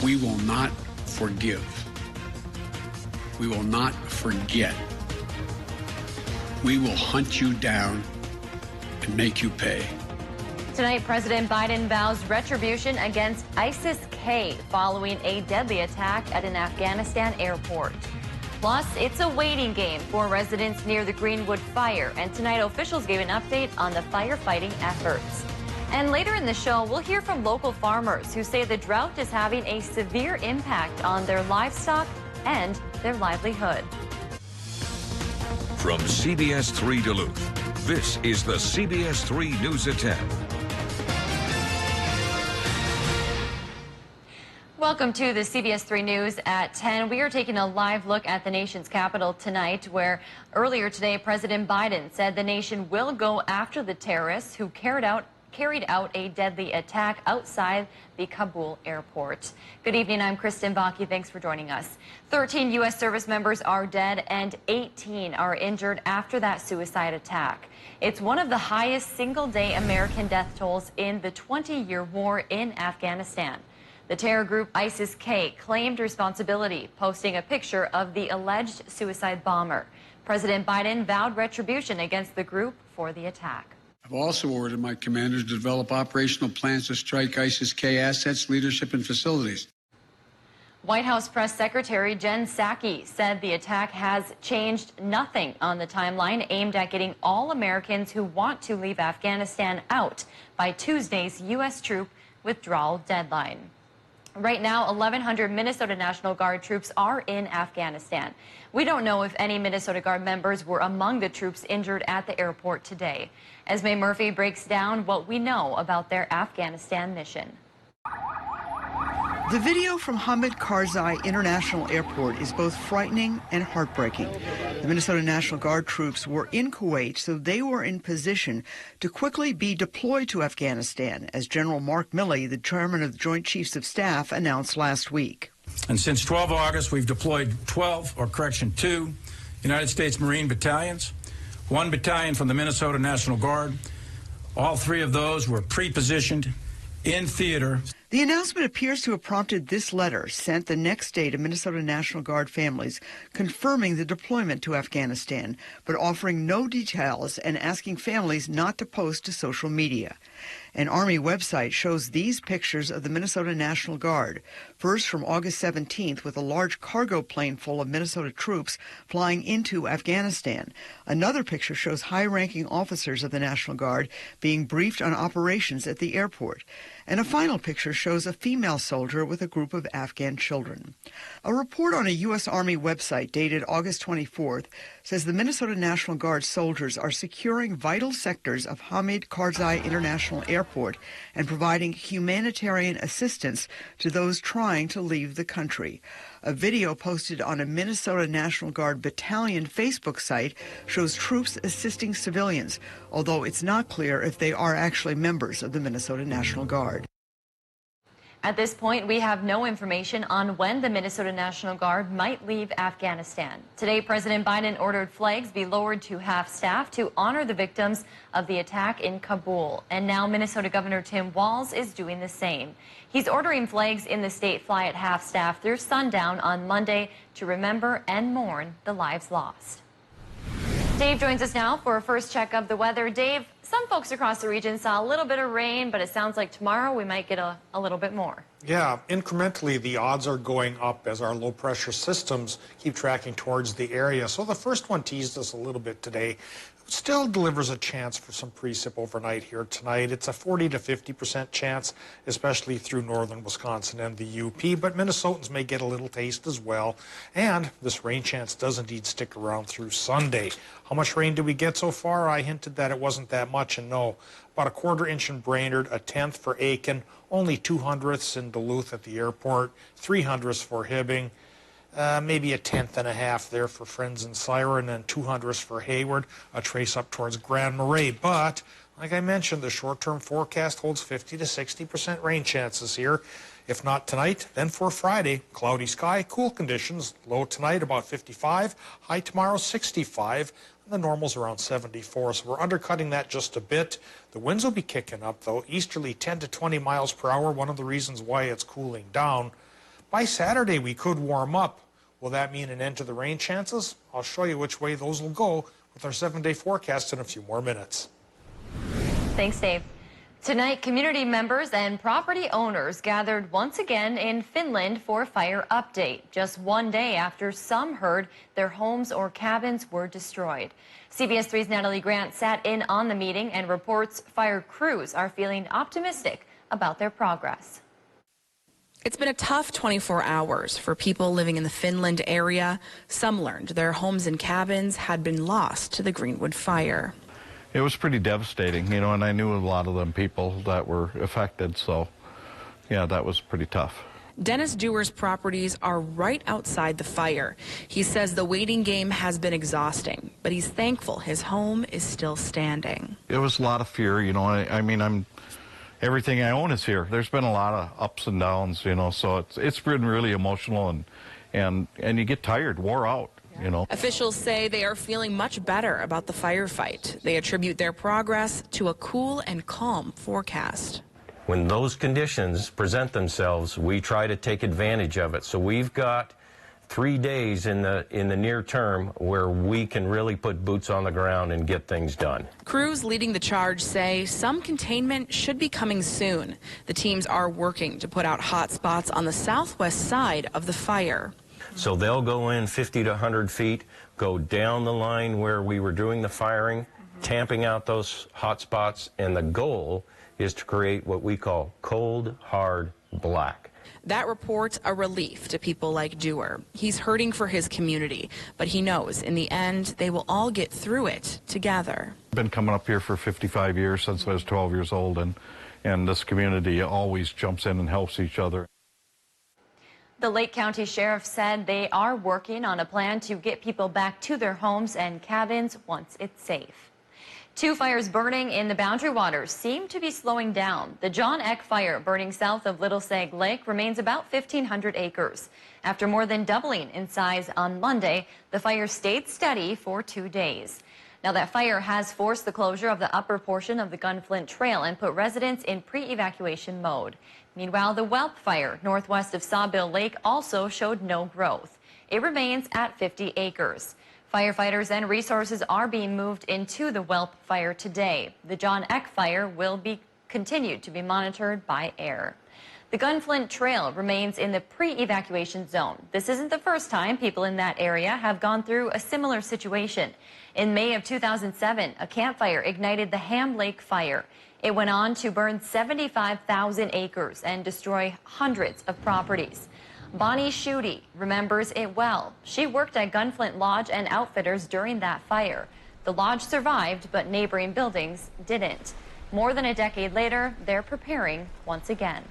We will not forgive. We will not forget. We will hunt you down and make you pay. Tonight, President Biden vows retribution against ISIS-K following a deadly attack at an Afghanistan airport. Plus, it's a waiting game for residents near the Greenwood fire, and tonight officials gave an update on the firefighting efforts. And later in the show, we'll hear from local farmers who say the drought is having a severe impact on their livestock and their livelihood. From CBS3 Duluth, this is the CBS3 News at 10. Welcome to the CBS3 News at 10. We are taking a live look at the nation's capital tonight, where earlier today, President Biden said the nation will go after the terrorists who carried out a deadly attack outside the Kabul airport. Good evening, I'm Kristen Bakke. Thanks for joining us. 13 U.S. service members are dead and 18 are injured after that suicide attack. It's one of the highest single-day American death tolls in the 20-year war in Afghanistan. The terror group ISIS-K claimed responsibility, posting a picture of the alleged suicide bomber. President Biden vowed retribution against the group for the attack. I've also ordered my commanders to develop operational plans to strike ISIS-K assets, leadership, and facilities. White House Press Secretary Jen Psaki said the attack has changed nothing on the timeline aimed at getting all Americans who want to leave Afghanistan out by Tuesday's U.S. troop withdrawal deadline. Right now, 1,100 Minnesota National Guard troops are in Afghanistan. We don't know if any Minnesota Guard members were among the troops injured at the airport today. Esme Murphy breaks down what we know about their Afghanistan mission. The video from Hamid Karzai International Airport is both frightening and heartbreaking. The Minnesota National Guard troops were in Kuwait, so they were in position to quickly be deployed to Afghanistan, as General Mark Milley, the chairman of the Joint Chiefs of Staff, announced last week. And since 12 August, we've deployed 2 United States Marine battalions, 1 battalion from the Minnesota National Guard. All 3 of those were pre-positioned in theater. The announcement appears to have prompted this letter sent the next day to Minnesota National Guard families confirming the deployment to Afghanistan, but offering no details and asking families not to post to social media. An Army website shows these pictures of the Minnesota National Guard, first from August 17th with a large cargo plane full of Minnesota troops flying into Afghanistan. Another picture shows high-ranking officers of the National Guard being briefed on operations at the airport. And a final picture shows a female soldier with a group of Afghan children. A report on a U.S. Army website dated August 24th says the Minnesota National Guard soldiers are securing vital sectors of Hamid Karzai International Airport and providing humanitarian assistance to those trying to leave the country. A video posted on a Minnesota National Guard battalion Facebook site shows troops assisting civilians, although it's not clear if they are actually members of the Minnesota National Guard. At this point, we have no information on when the Minnesota National Guard might leave Afghanistan. Today, President Biden ordered flags be lowered to half-staff to honor the victims of the attack in Kabul. And now Minnesota Governor Tim Walz is doing the same. He's ordering flags in the state fly at half-staff through sundown on Monday to remember and mourn the lives lost. Dave joins us now for a first check of the weather. Dave, some folks across the region saw a little bit of rain, but it sounds like tomorrow we might get a little bit more. Yeah, incrementally the odds are going up as our low-pressure systems keep tracking towards the area. So the first one teased us a little bit today. Still delivers a chance for some precip overnight here tonight. It's a 40 to 50% chance, especially through northern Wisconsin and the UP, but Minnesotans may get a little taste as well. And this rain chance does indeed stick around through Sunday. How much rain did we get so far? I hinted that it wasn't that much, and no, about a 1/4 inch in Brainerd, 1/10 for Aiken, only 2/100ths in Duluth at the airport, 3/100ths for Hibbing. Maybe a 1/10.5 there for Friends in Siren, and 2/100ths for Hayward, a trace up towards Grand Marais. But, like I mentioned, the short-term forecast holds 50 to 60% rain chances here. If not tonight, then for Friday, cloudy sky, cool conditions, low tonight about 55, high tomorrow 65, and the normal's around 74, so we're undercutting that just a bit. The winds will be kicking up, though, easterly 10 to 20 miles per hour, one of the reasons why it's cooling down. By Saturday, we could warm up. Will that mean an end to the rain chances? I'll show you which way those will go with our 7-day forecast in a few more minutes. Thanks, Dave. Tonight, community members and property owners gathered once again in Finland for a fire update, just one day after some heard their homes or cabins were destroyed. CBS 3's Natalie Grant sat in on the meeting and reports fire crews are feeling optimistic about their progress. It's been a tough 24 hours for people living in the Finland area. Some learned their homes and cabins had been lost to the Greenwood fire. It was pretty devastating, and I knew a lot of them people that were affected, so yeah, that was pretty tough. Dennis Dewar's properties are right outside the fire. He says the waiting game has been exhausting, but he's thankful his home is still standing. It was a lot of fear, everything I own is here. There's been a lot of ups and downs, so it's been really emotional and you get tired, wore out. Officials say they are feeling much better about the firefight. They attribute their progress to a cool and calm forecast. When those conditions present themselves, we try to take advantage of it. So we've got 3 days in the near term where we can really put boots on the ground and get things done. Crews leading the charge say some containment should be coming soon. The teams are working to put out hot spots on the southwest side of the fire. So they'll go in 50 to 100 feet, go down the line where we were doing the firing, tamping out those hot spots, and the goal is to create what we call cold, hard black. That report's a relief to people like Dewar. He's hurting for his community, but he knows in the end they will all get through it together. I've been coming up here for 55 years since I was 12 years old, and this community always jumps in and helps each other. The Lake County Sheriff said they are working on a plan to get people back to their homes and cabins once it's safe. 2 fires burning in the Boundary Waters seem to be slowing down. The John Eck fire burning south of Little Sag Lake remains about 1,500 acres. After more than doubling in size on Monday, the fire stayed steady for 2 days. Now, that fire has forced the closure of the upper portion of the Gunflint Trail and put residents in pre-evacuation mode. Meanwhile, the Whelp fire northwest of Sawbill Lake also showed no growth. It remains at 50 acres. Firefighters and resources are being moved into the Whelp fire today. The John Eck fire will be continued to be monitored by air. The Gunflint Trail remains in the pre-evacuation zone. This isn't the first time people in that area have gone through a similar situation. In May of 2007, a campfire ignited the Ham Lake fire. It went on to burn 75,000 acres and destroy hundreds of properties. Bonnie Schutte remembers it well. She worked at Gunflint Lodge and Outfitters during that fire. The lodge survived, but neighboring buildings didn't. More than a decade later, they're preparing once again.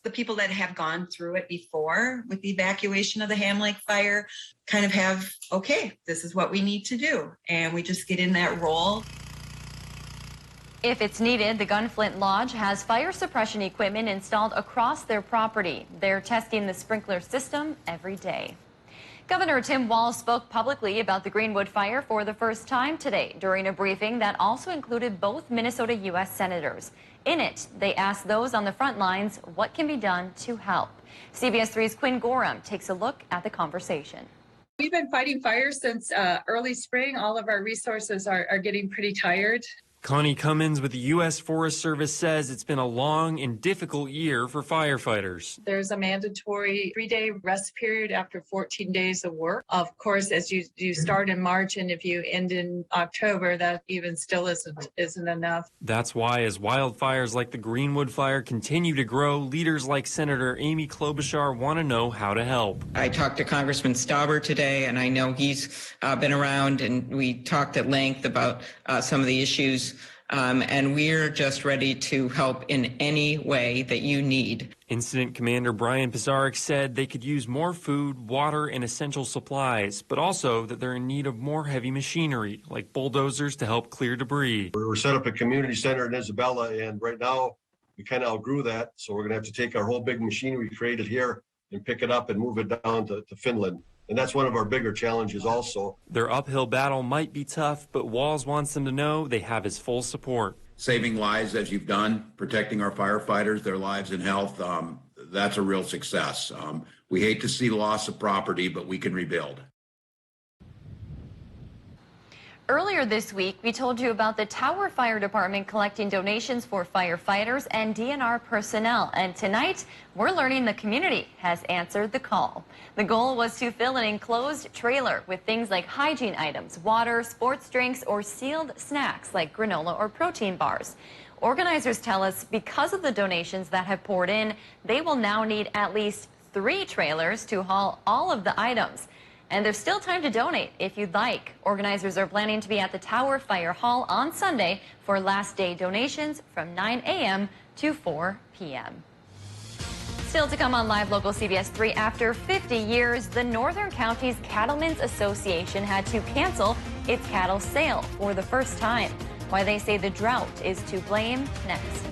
The people that have gone through it before with the evacuation of the Ham Lake fire kind of have, okay, this is what we need to do. And we just get in that role. If it's needed, the Gunflint Lodge has fire suppression equipment installed across their property. They're testing the sprinkler system every day. Governor Tim Walz spoke publicly about the Greenwood fire for the first time today during a briefing that also included both Minnesota U.S. senators. In it, they asked those on the front lines what can be done to help. CBS 3's Quinn Gorham takes a look at the conversation. We've been fighting fires since early spring. All of our resources are getting pretty tired. Connie Cummins with the U.S. Forest Service says it's been a long and difficult year for firefighters. There's a mandatory 3-day rest period after 14 days of work. Of course, as you start in March and if you end in October, that even still isn't enough. That's why as wildfires like the Greenwood fire continue to grow, leaders like Senator Amy Klobuchar want to know how to help. I talked to Congressman Stauber today, and I know he's been around, and we talked at length about some of the issues. And we're just ready to help in any way that you need. Incident Commander Brian Pizarnik said they could use more food, water, and essential supplies, but also that they're in need of more heavy machinery, like bulldozers to help clear debris. We're set up a community center in Isabella, and right now we kind of outgrew that, so we're going to have to take our whole big machinery created here and pick it up and move it down to Finland. And that's one of our bigger challenges also. Their uphill battle might be tough, but Walz wants them to know they have his full support. Saving lives as you've done, protecting our firefighters, their lives and health, that's a real success. We hate to see loss of property, but we can rebuild. Earlier this week, we told you about the Tower Fire Department collecting donations for firefighters and DNR personnel. And tonight, we're learning the community has answered the call. The goal was to fill an enclosed trailer with things like hygiene items, water, sports drinks, or sealed snacks like granola or protein bars. Organizers tell us because of the donations that have poured in, they will now need at least 3 trailers to haul all of the items. And there's still time to donate if you'd like. Organizers are planning to be at the Tower Fire Hall on Sunday for last day donations from 9 a.m. to 4 p.m. Still to come on Live Local CBS 3, after 50 years, the Northern Counties Cattlemen's Association had to cancel its cattle sale for the first time. Why they say the drought is to blame next.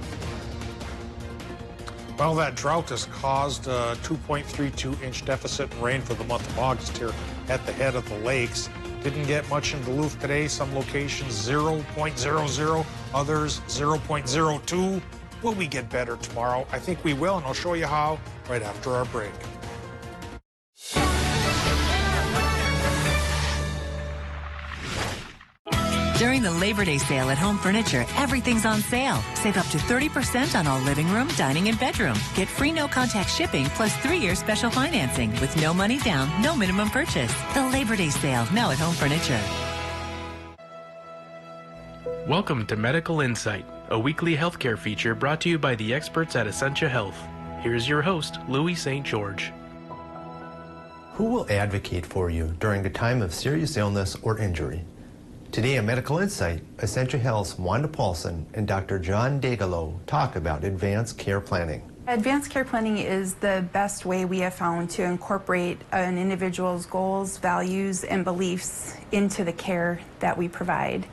Well, that drought has caused a 2.32-inch deficit in rain for the month of August here at the head of the lakes. Didn't get much in Duluth today. Some locations 0.00, others 0.02. Will we get better tomorrow? I think we will, and I'll show you how right after our break. During the Labor Day sale at Home Furniture, everything's on sale. Save up to 30% on all living room, dining, and bedroom. Get free no-contact shipping plus 3-year special financing with no money down, no minimum purchase. The Labor Day sale, now at Home Furniture. Welcome to Medical Insight, a weekly healthcare feature brought to you by the experts at Essentia Health. Here's your host, Louis St. George. Who will advocate for you during a time of serious illness or injury? Today on Medical Insight, Essentia Health's Wanda Paulson and Dr. John Dagalow talk about advanced care planning. Advanced care planning is the best way we have found to incorporate an individual's goals, values, and beliefs into the care that we provide.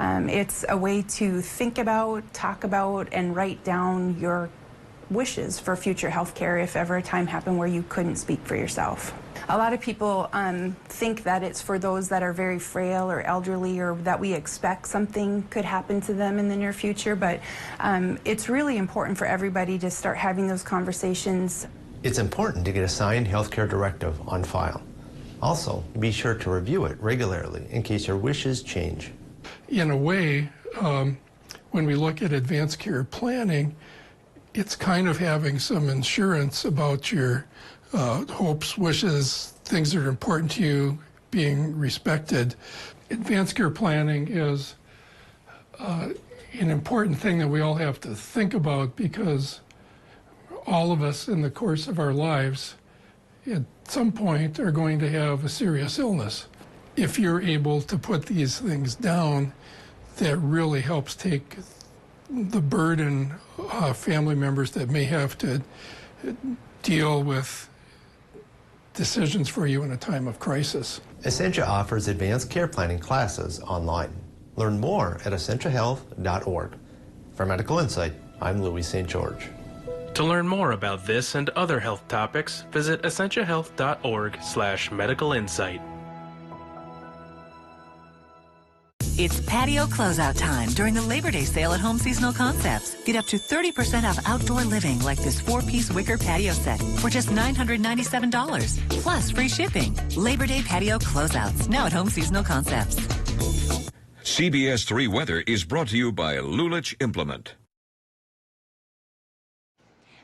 It's a way to think about, talk about, and write down your wishes for future health care if ever a time happened where you couldn't speak for yourself. A lot of people think that it's for those that are very frail or elderly, or that we expect something could happen to them in the near future, but it's really important for everybody to start having those conversations. It's important to get a signed healthcare directive on file. Also, be sure to review it regularly in case your wishes change. In a way, when we look at advanced care planning, it's kind of having some insurance about your hopes, wishes, things that are important to you being respected. Advanced care planning is an important thing that we all have to think about, because all of us in the course of our lives at some point are going to have a serious illness. If you're able to put these things down, that really helps take the burden of family members that may have to deal with decisions for you in a time of crisis. Essentia offers advanced care planning classes online. Learn more at essentiahealth.org. For Medical Insight, I'm Louis St. George. To learn more about this and other health topics, visit essentiahealth.org/medical insight. It's patio closeout time during the Labor Day sale at Home Seasonal Concepts. Get up to 30% off outdoor living like this 4-piece wicker patio set for just $997, plus free shipping. Labor Day patio closeouts, now at Home Seasonal Concepts. CBS 3 weather is brought to you by Lulich Implement.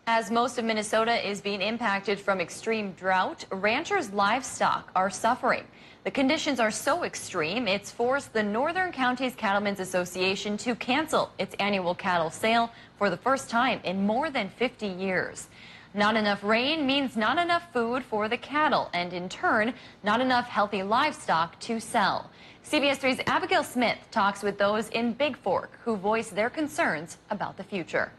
As most of Minnesota is being impacted from extreme drought, ranchers' livestock are suffering. The conditions are so extreme, it's forced the Northern Counties Cattlemen's Association to cancel its annual cattle sale for the first time in more than 50 years. Not enough rain means not enough food for the cattle, and in turn, not enough healthy livestock to sell. CBS 3's Abigail Smith talks with those in Big Fork who voice their concerns about the future.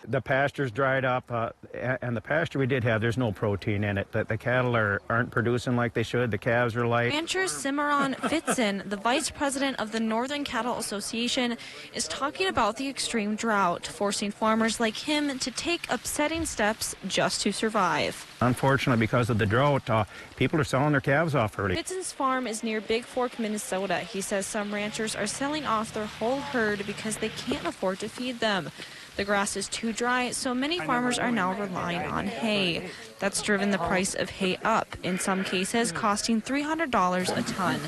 The pasture's dried up, and the pasture we did have, there's no protein in it. The cattle aren't producing like they should. The calves are light. Rancher Cimarron Fitzen, the vice president of the Northern Cattle Association, is talking about the extreme drought, forcing farmers like him to take upsetting steps just to survive. Unfortunately, because of the drought, people are selling their calves off early. Fitzen's farm is near Big Fork, Minnesota. He says some ranchers are selling off their whole herd because they can't afford to feed them. The grass is too dry, so many farmers are now relying on hay. That's driven the price of hay up, in some cases costing $300 a ton.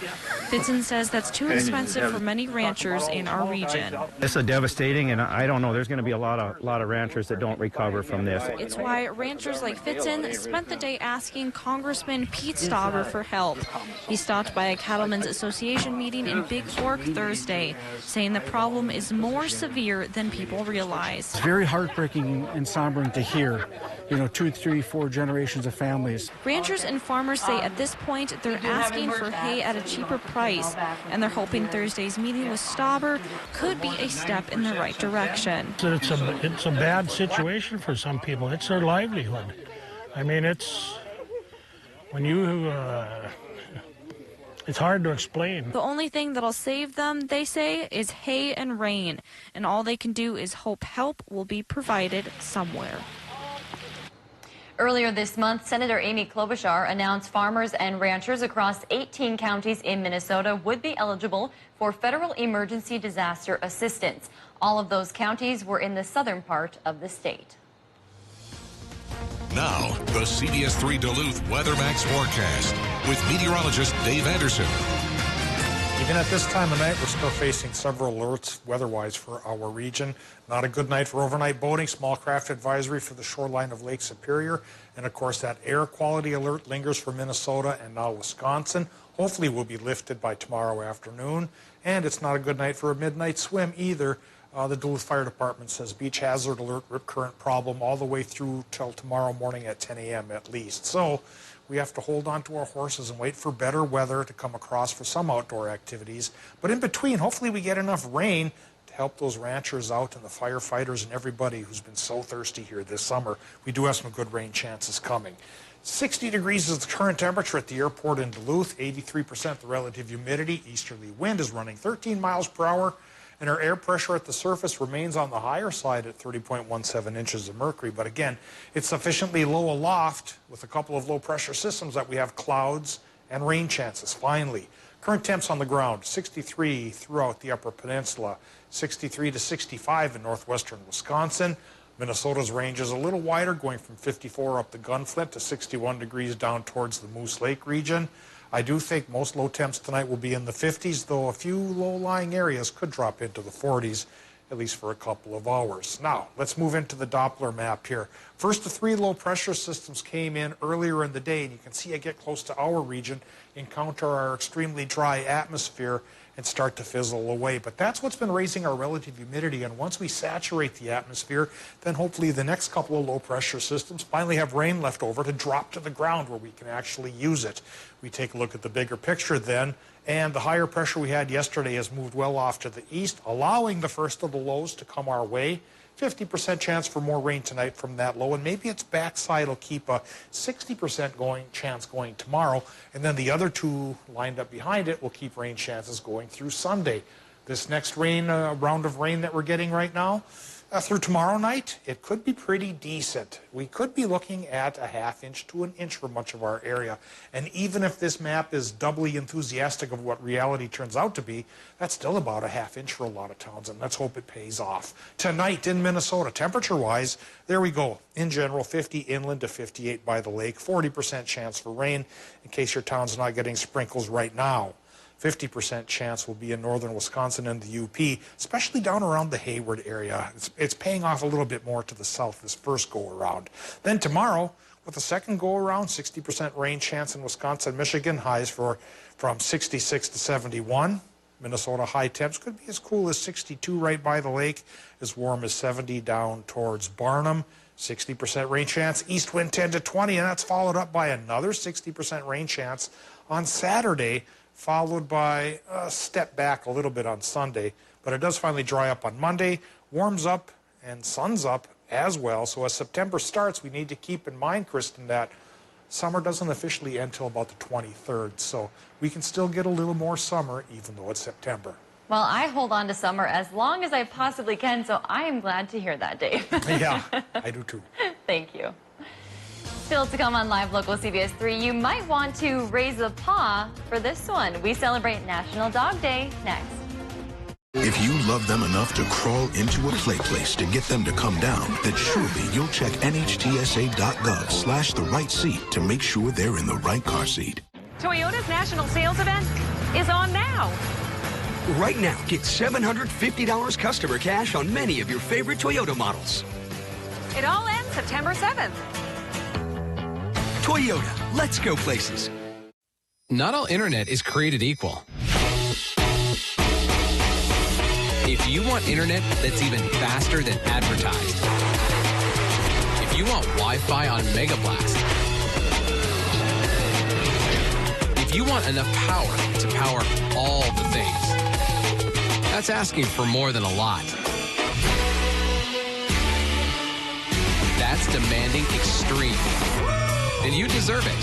Fitson says that's too expensive for many ranchers in our region. This is devastating, and I don't know, there's going to be a lot of ranchers that don't recover from this. It's why ranchers like Fitson spent the day asking Congressman Pete Stauber for help. He stopped by a Cattlemen's Association meeting in Big Fork Thursday, saying the problem is more severe than people realize. It's very heartbreaking and sombering to hear, 2, 3, 4 generations of families. Ranchers and farmers say at this point they're asking for hay at a cheaper price, and they're hoping Thursday's meeting with Stauber could be a step in the right direction. It's a bad situation for some people. It's their livelihood. I mean, it's hard to explain. The only thing that'll save them, they say, is hay and rain, and all they can do is hope help will be provided somewhere. Earlier this month, Senator Amy Klobuchar announced farmers and ranchers across 18 counties in Minnesota would be eligible for federal emergency disaster assistance. All of those counties were in the southern part of the state. Now, the CBS3 Duluth WeatherMax forecast with meteorologist Dave Anderson. Even at this time of night, we're still facing several alerts weather-wise for our region. Not a good night for overnight boating. Small craft advisory for the shoreline of Lake Superior. And, of course, that air quality alert lingers for Minnesota and now Wisconsin. Hopefully will be lifted by tomorrow afternoon. And it's not a good night for a midnight swim either. The Duluth Fire Department says beach hazard alert, rip current problem all the way through till tomorrow morning at 10 a.m. at least. So we have to hold on to our horses and wait for better weather to come across for some outdoor activities. But in between, hopefully we get enough rain to help those ranchers out and the firefighters and everybody who's been so thirsty here this summer. We do have some good rain chances coming. 60 degrees is the current temperature at the airport in Duluth, 83% the relative humidity. Easterly wind is running 13 miles per hour. And our air pressure at the surface remains on the higher side at 30.17 inches of mercury. But again, it's sufficiently low aloft with a couple of low pressure systems that we have clouds and rain chances. Finally, current temps on the ground, 63 throughout the Upper Peninsula, 63 to 65 in northwestern Wisconsin. Minnesota's range is a little wider, going from 54 up the Gunflint to 61 degrees down towards the Moose Lake region. I do think most low temps tonight will be in the 50s, though a few low-lying areas could drop into the 40s, at least for a couple of hours. Now, let's move into the Doppler map here. First, the 3 low-pressure systems came in earlier in the day, and you can see I get close to our region, encounter our extremely dry atmosphere, and start to fizzle away. But that's what's been raising our relative humidity, and once we saturate the atmosphere, then hopefully the next couple of low-pressure systems finally have rain left over to drop to the ground where we can actually use it. We take a look at the bigger picture then, and the higher pressure we had yesterday has moved well off to the east, allowing the first of the lows to come our way. 50% chance for more rain tonight from that low, and maybe its backside will keep a 60% chance going tomorrow, and then the other two lined up behind it will keep rain chances going through Sunday. This next round of rain that we're getting right now, through tomorrow night, it could be pretty decent. We could be looking at a ½ inch to an inch for much of our area. And even if this map is doubly enthusiastic of what reality turns out to be, that's still about a ½ inch for a lot of towns, and let's hope it pays off. Tonight in Minnesota, temperature-wise, there we go. In general, 50 inland to 58 by the lake, 40% chance for rain in case your town's not getting sprinkles right now. 50% chance will be in northern Wisconsin and the UP, especially down around the Hayward area. It's paying off a little bit more to the south this first go-around. Then tomorrow, with the second go-around, 60% rain chance in Wisconsin, Michigan, highs from 66 to 71. Minnesota high temps could be as cool as 62 right by the lake, as warm as 70 down towards Barnum. 60% rain chance, east wind 10 to 20, and that's followed up by another 60% rain chance on Saturday, followed by a step back a little bit on Sunday. But it does finally dry up on Monday, warms up and suns up as well. So as September starts, we need to keep in mind, Kristen, that summer doesn't officially end till about the 23rd. So we can still get a little more summer even though it's September. Well, I hold on to summer as long as I possibly can, so I am glad to hear that, Dave. Yeah, I do too. Thank you. Still to come on Live Local CBS 3, you might want to raise a paw for this one. We celebrate National Dog Day next. If you love them enough to crawl into a play place to get them to come down, then surely you'll check NHTSA.gov/the right seat to make sure they're in the right car seat. Toyota's national sales event is on now. Right now, get $750 customer cash on many of your favorite Toyota models. It all ends September 7th. Toyota, let's go places. Not all internet is created equal. If you want internet that's even faster than advertised, if you want Wi-Fi on Mega Blast, if you want enough power to power all the things, that's asking for more than a lot. That's demanding extreme. And you deserve it.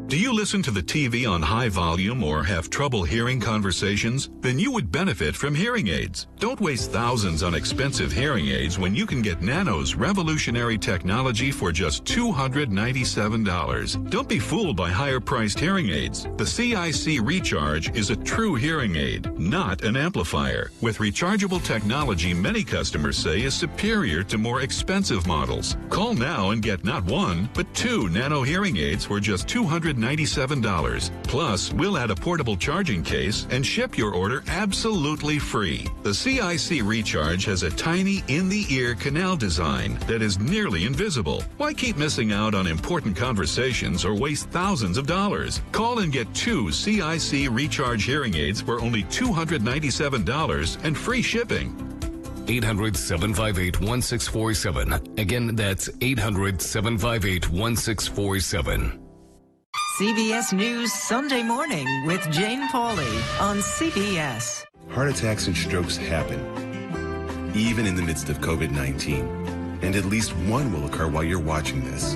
Do you listen to the TV on high volume or have trouble hearing conversations? Then you would benefit from hearing aids. Don't waste thousands on expensive hearing aids when you can get Nano's revolutionary technology for just $297. Don't be fooled by higher-priced hearing aids. The CIC Recharge is a true hearing aid, not an amplifier. With rechargeable technology many customers say is superior to more expensive models. Call now and get not one, but 2 Nano hearing aids for just $297. Plus, we'll add a portable charging case and ship your order absolutely free. The CIC Recharge has a tiny in-the-ear canal design that is nearly invisible. Why keep missing out on important conversations or waste thousands of dollars? Call and get 2 CIC Recharge hearing aids for only $297 and free shipping. 800-758-1647. Again, that's 800-758-1647. CBS News Sunday Morning with Jane Pauley on CBS. Heart attacks and strokes happen, even in the midst of COVID-19, and at least one will occur while you're watching this.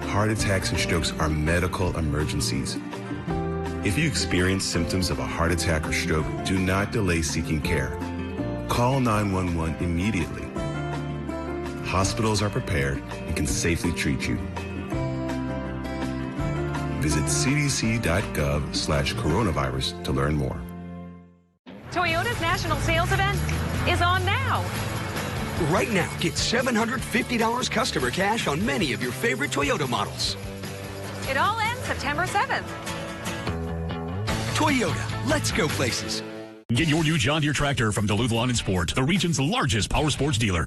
Heart attacks and strokes are medical emergencies. If you experience symptoms of a heart attack or stroke, do not delay seeking care. Call 911 immediately. Hospitals are prepared and can safely treat you. Visit cdc.gov/coronavirus to learn more. Toyota's national sales event is on now. Right now, get $750 customer cash on many of your favorite Toyota models. It all ends September 7th. Toyota, let's go places. Get your new John Deere tractor from Duluth Lawn and Sport, the region's largest power sports dealer.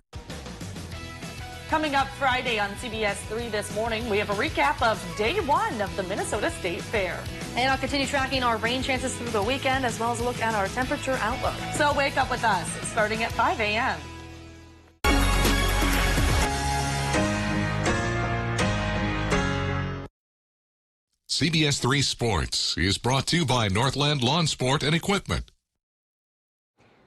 Coming up Friday on CBS3 this morning, we have a recap of day 1 of the Minnesota State Fair. And I'll continue tracking our rain chances through the weekend, as well as a look at our temperature outlook. So wake up with us starting at 5 a.m. CBS3 Sports is brought to you by Northland Lawn Sport and Equipment.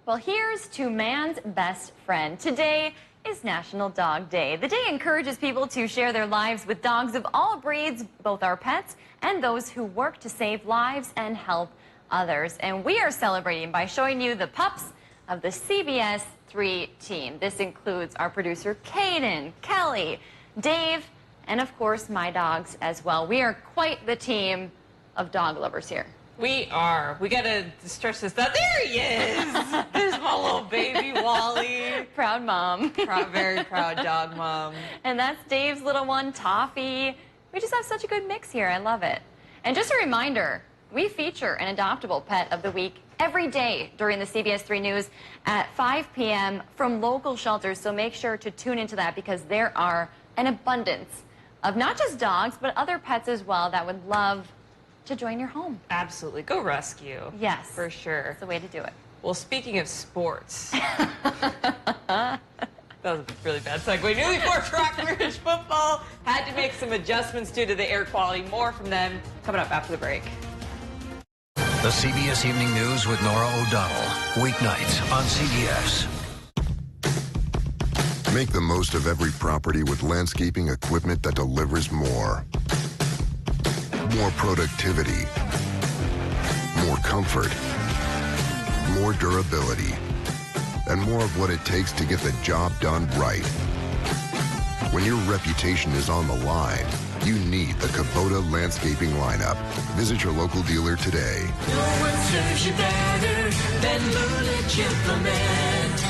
Well, here's to man's best friend. Today is National Dog Day. The day encourages people to share their lives with dogs of all breeds, both our pets and those who work to save lives and help others. And we are celebrating by showing you the pups of the CBS3 team. This includes our producer, Caden, Kelly, Dave, and of course, my dogs as well. We are quite the team of dog lovers here. We are. We got to stress this out. There he is. There's my little baby, Wally. Proud mom. Very proud dog mom. And that's Dave's little one, Toffee. We just have such a good mix here. I love it. And just a reminder, we feature an adoptable pet of the week every day during the CBS3 News at 5 p.m. from local shelters. So make sure to tune into that because there are an abundance of not just dogs, but other pets as well that would love to join your home. Absolutely. Go rescue. Yes. For sure. That's the way to do it. Well, speaking of sports. That was a really bad segue. Newly formed Rockbridge football had to make some adjustments due to the air quality. More from them coming up after the break. The CBS Evening News with Nora O'Donnell. Weeknights on CBS. Make the most of every property with landscaping equipment that delivers more. More productivity, more comfort, more durability, and more of what it takes to get the job done right. When your reputation is on the line, you need the Kubota landscaping lineup. Visit your local dealer today. No one serves you better than Lulich Implement.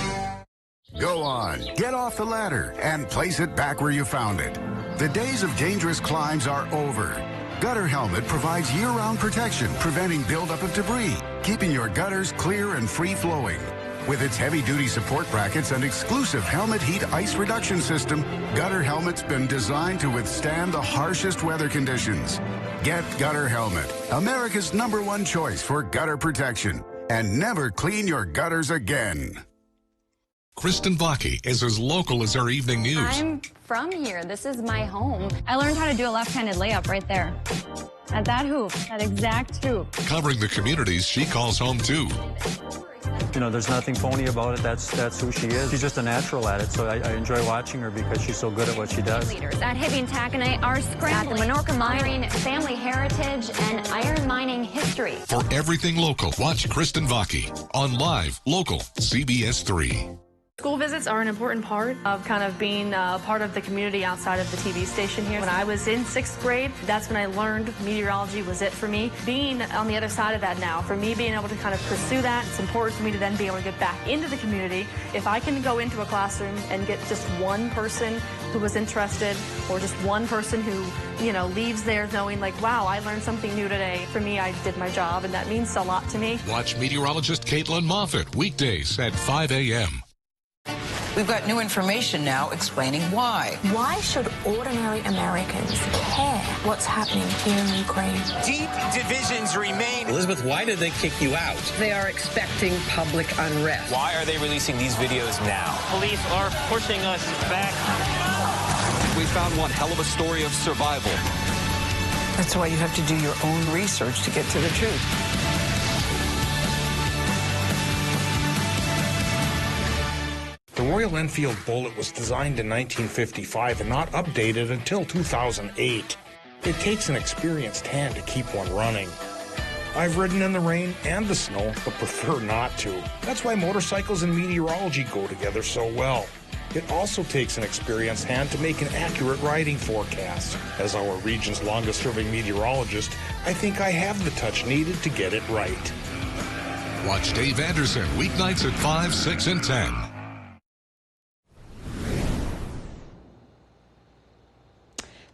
Go on, get off the ladder and place it back where you found it. The days of dangerous climbs are over. Gutter Helmet provides year-round protection, preventing buildup of debris, keeping your gutters clear and free-flowing. With its heavy-duty support brackets and exclusive helmet heat ice reduction system, Gutter Helmet's been designed to withstand the harshest weather conditions. Get Gutter Helmet, America's #1 choice for gutter protection. And never clean your gutters again. Kristen Vaki is as local as our evening news. I'm from here. This is my home. I learned how to do a left-handed layup right there. At that hoop, that exact hoop. Covering the communities she calls home too. You know, there's nothing phony about it. That's who she is. She's just a natural at it, so I enjoy watching her because she's so good at what she does. Leaders at Hibbing Taconite are scrambling at the Menorca Mine, family heritage, and iron mining history. For everything local, watch Kristen Vaki on Live Local CBS3. School visits are an important part of kind of being part of the community outside of the TV station here. When I was in 6th grade, that's when I learned meteorology was it for me. Being on the other side of that now, for me being able to kind of pursue that, it's important for me to then be able to get back into the community. If I can go into a classroom and get just one person who was interested, or just one person who, you know, leaves there knowing like, wow, I learned something new today. For me, I did my job, and that means a lot to me. Watch meteorologist Caitlin Moffat weekdays at 5 a.m. We've got new information now explaining why. Why should ordinary Americans care what's happening here in Ukraine? Deep divisions remain. Elizabeth, why did they kick you out? They are expecting public unrest. Why are they releasing these videos now? Police are pushing us back. We found one hell of a story of survival. That's why you have to do your own research to get to the truth. The Royal Enfield Bullet was designed in 1955 and not updated until 2008. It takes an experienced hand to keep one running. I've ridden in the rain and the snow, but prefer not to. That's why motorcycles and meteorology go together so well. It also takes an experienced hand to make an accurate riding forecast. As our region's longest-serving meteorologist, I think I have the touch needed to get it right. Watch Dave Anderson weeknights at 5, 6, and 10.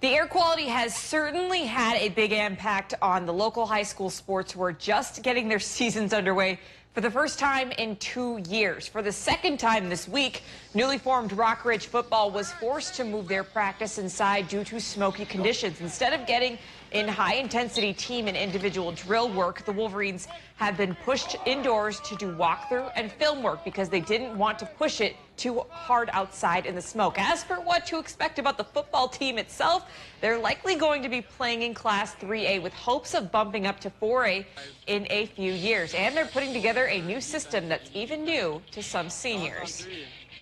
The air quality has certainly had a big impact on the local high school sports who are just getting their seasons underway for the first time in 2 years. For the second time this week, newly formed Rock Ridge football was forced to move their practice inside due to smoky conditions. Instead of getting in high-intensity team and individual drill work, the Wolverines have been pushed indoors to do walkthrough and film work because they didn't want to push it too hard outside in the smoke. As for what to expect about the football team itself, they're likely going to be playing in Class 3A with hopes of bumping up to 4A in a few years. And they're putting together a new system that's even new to some seniors.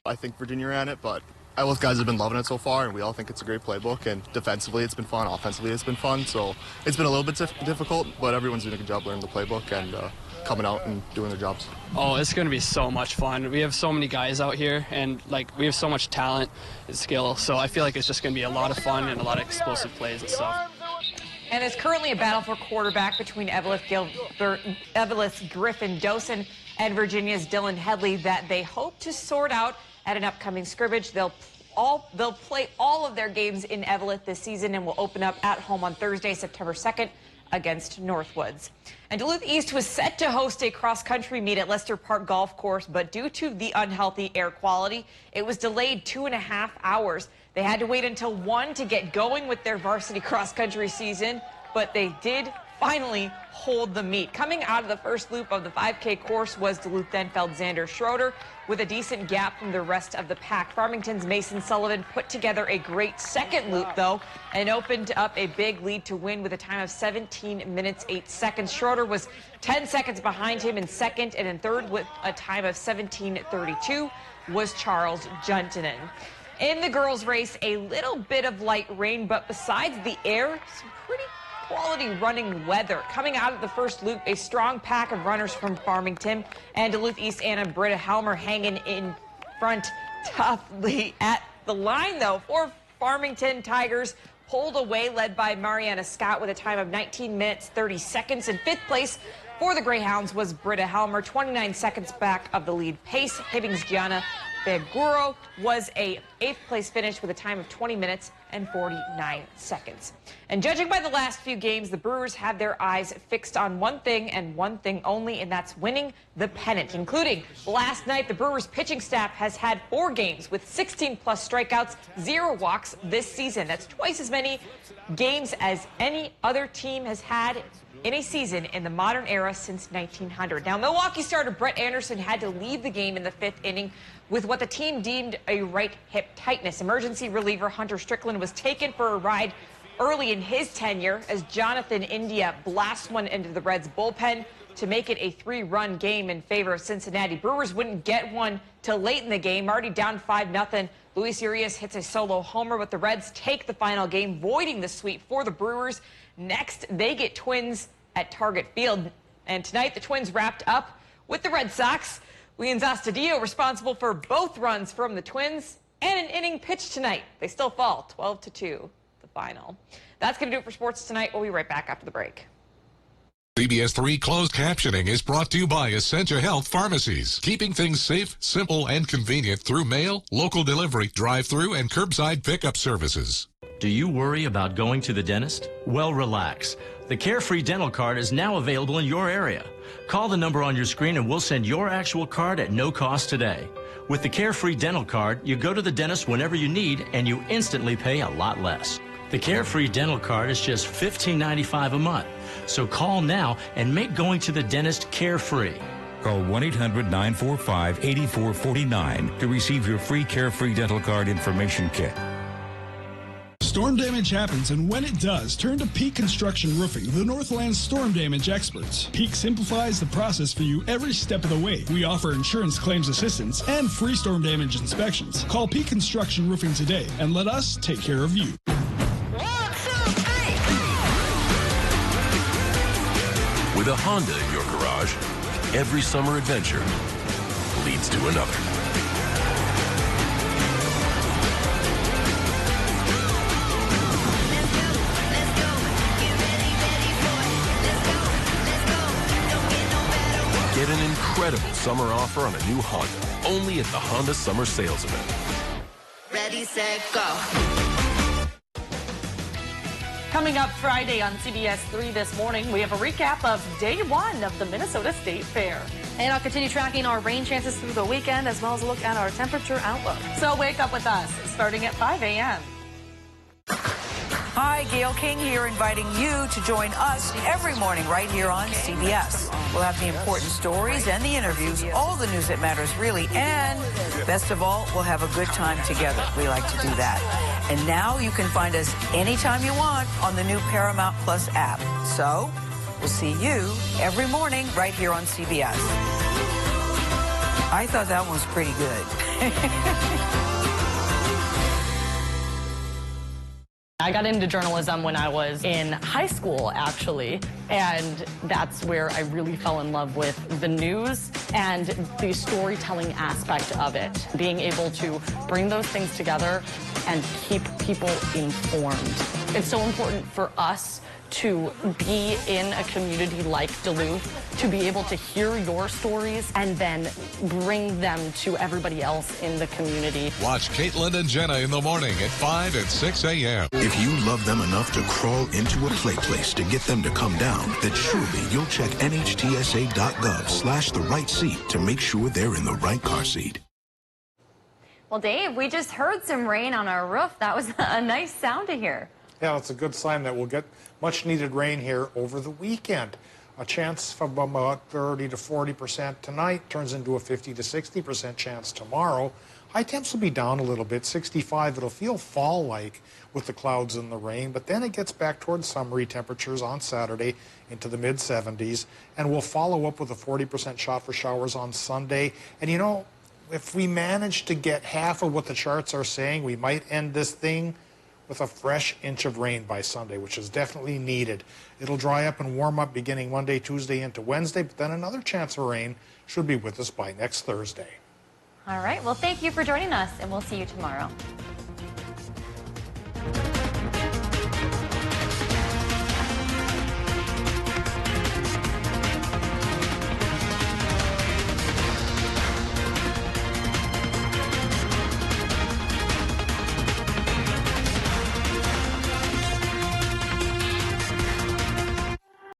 I think Virginia ran it, but both guys have been loving it so far, and we all think it's a great playbook, and defensively it's been fun, offensively it's been fun, so it's been a little bit difficult, but everyone's doing a good job learning the playbook and coming out and doing their jobs. Oh, it's going to be so much fun. We have so many guys out here, and we have so much talent and skill, so I feel like it's just going to be a lot of fun and a lot of explosive plays and stuff. And there's currently a battle for quarterback between Evelyn Griffin Dosen and Virginia's Dylan Headley that they hope to sort out at an upcoming scrimmage. They'll play all of their games in Evelyn this season and will open up at home on Thursday, September 2nd against Northwoods. And Duluth East was set to host a cross-country meet at Lester Park Golf Course, but due to the unhealthy air quality, it was delayed 2.5 hours. They had to wait until 1 to get going with their varsity cross-country season, but they did finally hold the meet. Coming out of the first loop of the 5K course was Duluth Denfeld Xander Schroeder with a decent gap from the rest of the pack. Farmington's Mason Sullivan put together a great second loop, though, and opened up a big lead to win with a time of 17 minutes, 8 seconds. Schroeder was 10 seconds behind him in second, and in third with a time of 17:32 was Charles Juntinen. In the girls' race, a little bit of light rain, but besides the air, some pretty quality running weather. Coming out of the first loop, a strong pack of runners from Farmington and Duluth East Anna Britta Helmer hanging in front toughly at the line, though, for Farmington Tigers. pulled away, led by Mariana Scott with a time of 19 minutes, 30 seconds. In 5th place for the Greyhounds was Britta Helmer, 29 seconds back of the lead pace. Hibbing's Gianna Beguro was a 8th place finish with a time of 20 minutes and 49 seconds. And judging by the last few games, the Brewers have their eyes fixed on one thing and one thing only, and that's winning the pennant. Including last night, the Brewers pitching staff has had 4 games with 16-plus strikeouts, 0 walks this season. That's twice as many games as any other team has had in a season in the modern era since 1900. Now, Milwaukee starter Brett Anderson had to leave the game in the 5th inning with what the team deemed a right hip tightness. Emergency reliever Hunter Strickland was taken for a ride early in his tenure as Jonathan India blasts one into the Reds bullpen to make it a 3-run game in favor of Cincinnati. Brewers wouldn't get one till late in the game, already down 5-0. Luis Urias hits a solo homer, but the Reds take the final game, voiding the sweep for the Brewers. Next, they get Twins at Target Field. And tonight, the Twins wrapped up with the Red Sox. Williams Astudillo responsible for both runs from the Twins and an inning pitched tonight. They still fall 12-2, the final. That's going to do it for sports tonight. We'll be right back after the break. CBS3 closed captioning is brought to you by Essentia Health Pharmacies, keeping things safe, simple, and convenient through mail, local delivery, drive-through, and curbside pickup services. Do you worry about going to the dentist? Well, relax. The Carefree Dental Card is now available in your area. Call the number on your screen and we'll send your actual card at no cost today. With the Carefree Dental Card, you go to the dentist whenever you need and you instantly pay a lot less. The Carefree Dental Card is just $15.95 a month. So call now and make going to the dentist carefree. Call 1-800-945-8449 to receive your free Carefree Dental Card information kit. Storm damage happens, and when it does, turn to Peak Construction Roofing, the Northland's storm damage experts. Peak simplifies the process for you every step of the way. We offer insurance claims assistance and free storm damage inspections. Call Peak Construction Roofing today and let us take care of you. With a Honda in your garage, every summer adventure leads to another. Get an incredible summer offer on a new Honda, only at the Honda Summer Sales Event. Ready, set, go. Coming up Friday on CBS3 this morning, we have a recap of day 1 of the Minnesota State Fair. And I'll continue tracking our rain chances through the weekend, as well as a look at our temperature outlook. So wake up with us starting at 5 a.m. Hi, Gail King here, inviting you to join us every morning right here on CBS. We'll have the important stories and the interviews, all the news that matters really, and best of all, we'll have a good time together. We like to do that. And now you can find us anytime you want on the new Paramount Plus app. So we'll see you every morning right here on CBS. I thought that one was pretty good. I got into journalism when I was in high school, actually, and that's where I really fell in love with the news and the storytelling aspect of it, being able to bring those things together and keep people informed. It's so important for us to be in a community like Duluth, to be able to hear your stories and then bring them to everybody else in the community. Watch Caitlin and Jenna in the morning at 5 and 6 a.m. If you love them enough to crawl into a play place to get them to come down, then surely you'll check nhtsa.gov/the right seat to make sure they're in the right car seat. Well, Dave, we just heard some rain on our roof. That was a nice sound to hear. Yeah, it's a good sign that we'll get much needed rain here over the weekend. A chance of about 30 to 40% tonight turns into a 50 to 60% chance tomorrow. High temps will be down a little bit, 65. It'll feel fall-like with the clouds and the rain, but then it gets back towards summery temperatures on Saturday into the mid-70s, and we'll follow up with a 40% shot for showers on Sunday. And you know, if we manage to get half of what the charts are saying, we might end this thing with a fresh inch of rain by Sunday, which is definitely needed. It'll dry up and warm up beginning Monday, Tuesday into Wednesday, but then another chance of rain should be with us by next Thursday. All right. Well, thank you for joining us, and we'll see you tomorrow.